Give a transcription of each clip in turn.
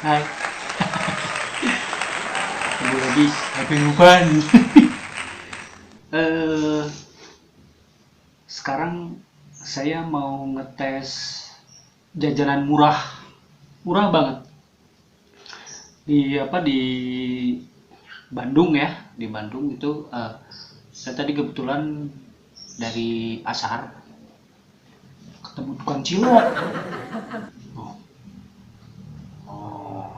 Hai, ketemu lagi Happy Ruban. eh Sekarang saya mau ngetes jajanan murah, murah banget di Bandung ya. Di Bandung itu saya tadi kebetulan dari pasar ketemu tukang cilok. Oh,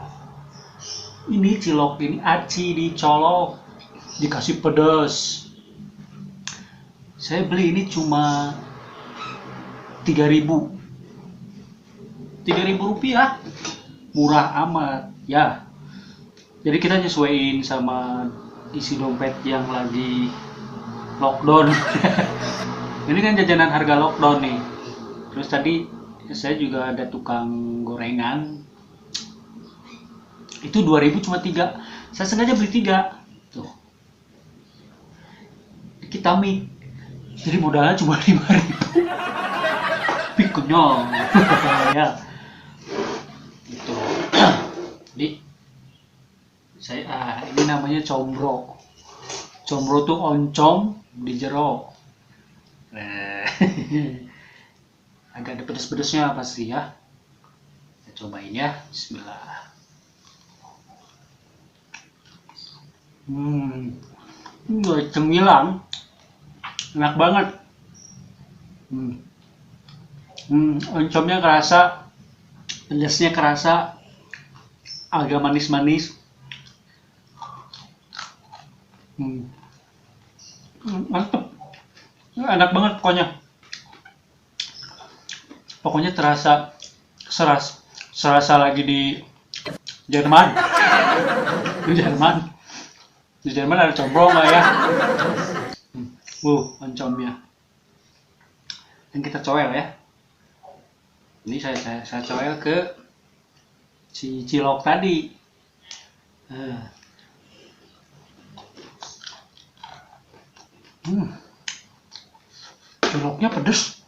ini cilok ini aci dicolok, dikasih pedas. Saya beli ini cuma 3.000 rupiah, murah amat ya. Jadi kita nyesuaiin sama isi dompet yang lagi lockdown. Ini kan jajanan harga lockdown nih. Terus tadi saya juga ada tukang gorengan, itu 2.000 cuma 3. Saya sengaja beli 3 tuh, kita mie, jadi modalnya cuma 5.000, tapi kenyang. Ya gitu. Jadi saya ini namanya combro. Combro tuh oncom di jero. Agak ada pedes-pedesnya pasti ya. Kita cobain ya. Bismillah. Cemilan, enak banget. Oncomnya kerasa, pedasnya kerasa, agak manis-manis. Mantep, enak banget pokoknya. Pokoknya terasa serasa lagi di Jerman. Di Jerman ada combro nggak ya? Oncomnya. Dan kita coel ya. Ini saya coel ke si cilok tadi. Ciloknya pedes.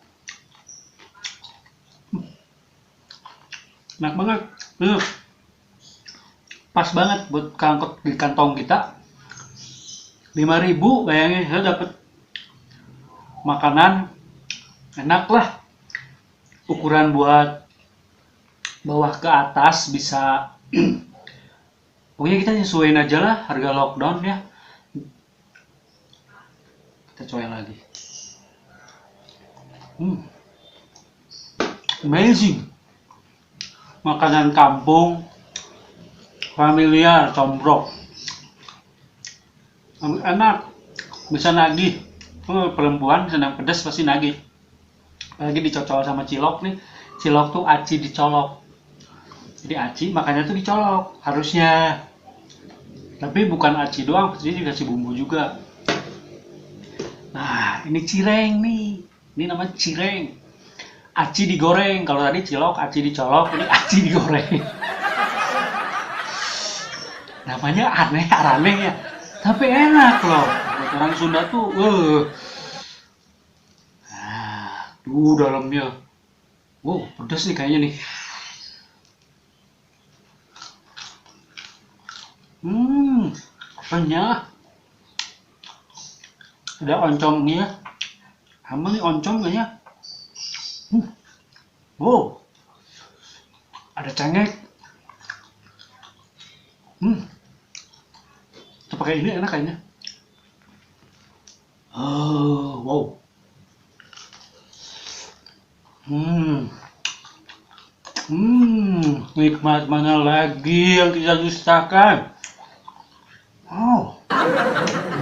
Enak banget. Pas banget buat kangkot di kantong kita. 5.000, bayangin saya dapat makanan enak lah. Ukuran buat bawah ke atas bisa. Pokoknya kita nyesuaiin aja lah harga lockdown ya. Kita coba lagi. Amazing. Makanan kampung familiar, combro. Enak, bisa nagih. Perempuan senang pedas pasti nagih. Apalagi dicocol sama cilok nih. Cilok tuh aci dicolok. Jadi aci makanya tuh dicolok harusnya. Tapi bukan aci doang, jadi dikasih bumbu juga. Nah, ini cireng nih. Ini namanya cireng. Aci digoreng. Kalau tadi cilok aci dicolok, ini aci digoreng. Namanya aneh ya. Tapi enak loh. Buat orang Sunda tuh, tuh dalamnya. Pedas nih kayaknya nih. Renyah. Ada oncomnya. Sama nih oncom kayaknya. Ada cengek. Pakai ini enak kayaknya. Nikmat mana lagi yang kita dustakan?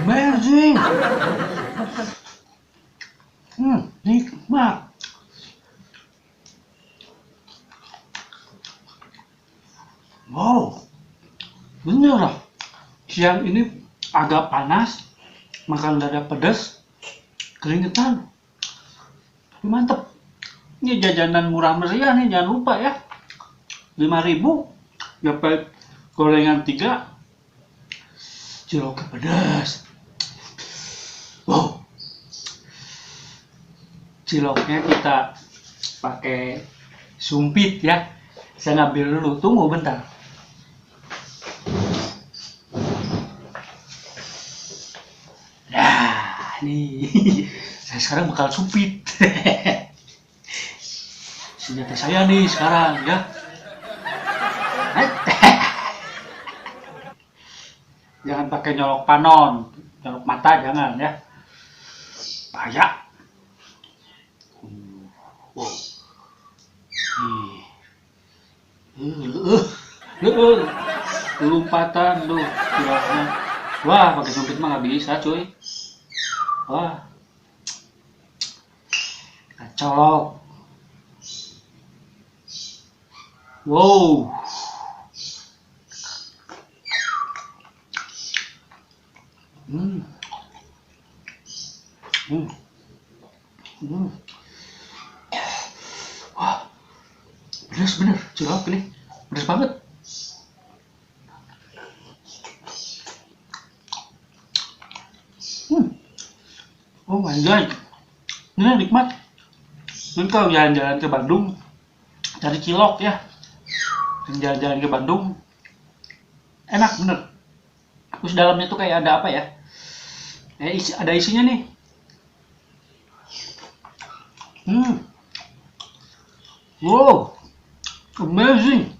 Amazing. Nikmat. Bener lah. Siang ini agak panas, makan dada pedas, keringetan. Tapi mantep. Ini jajanan murah meriah nih, jangan lupa ya. 5.000 dapat gorengan 3, ciloknya pedas. Ciloknya kita pakai sumpit ya. Saya ngambil dulu, tunggu bentar. nih. Saya sekarang bakal supit. Senjata saya nih sekarang ya. Jangan pakai nyolok panon, nyolok mata jangan ya. Bahaya. Wow. Lompatan tuh kiranya. Wah, pakai sumpit mah nggak bisa, cuy. Wah, colok. Wow. Hmm. Hmm. Hmm. Wah, pedas bener, cilok ini. Pedas banget. Oh my god, ini nikmat. Ini kalau jalan-jalan ke Bandung, cari cilok ya. Jalan-jalan ke Bandung, enak bener. Terus dalamnya tuh kayak ada apa ya? Ada isinya nih. Wow, amazing.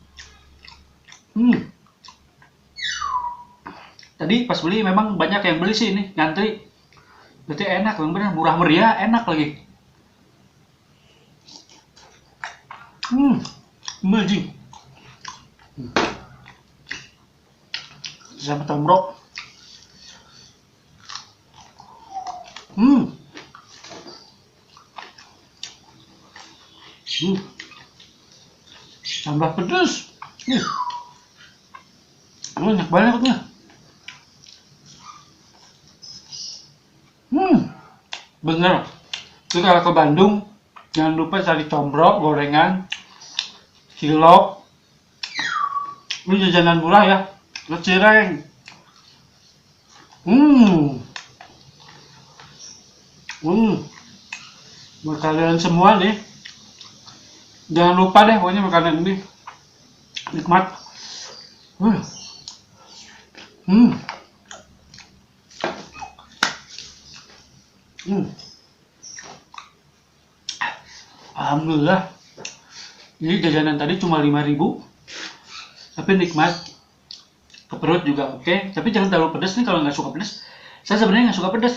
Tadi pas beli memang banyak yang beli sih ini, ngantri. Berarti enak, bener murah meriah, enak lagi. Amazing. Sama tombrok. Tambah pedas. Banyak bangetnya. Bener. Jadi kalau ke Bandung, jangan lupa cari tombrok, gorengan, cilok. Ini jajanan murah ya. Terus cireng. Buat kalian semua nih, jangan lupa deh pokoknya makanan ini nikmat. Alhamdulillah. Jadi jajanan tadi cuma 5.000, tapi nikmat. Ke perut juga oke, tapi jangan terlalu pedas nih kalau nggak suka pedas. Saya sebenarnya nggak suka pedas.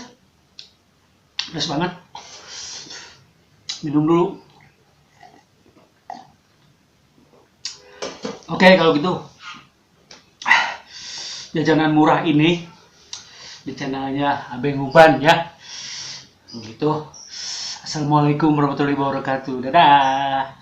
Pedas banget. Minum dulu. Oke, kalau gitu jajanan murah ini di channelnya Abeng Uban ya. Begitu. Assalamualaikum warahmatullahi wabarakatuh. Dadah.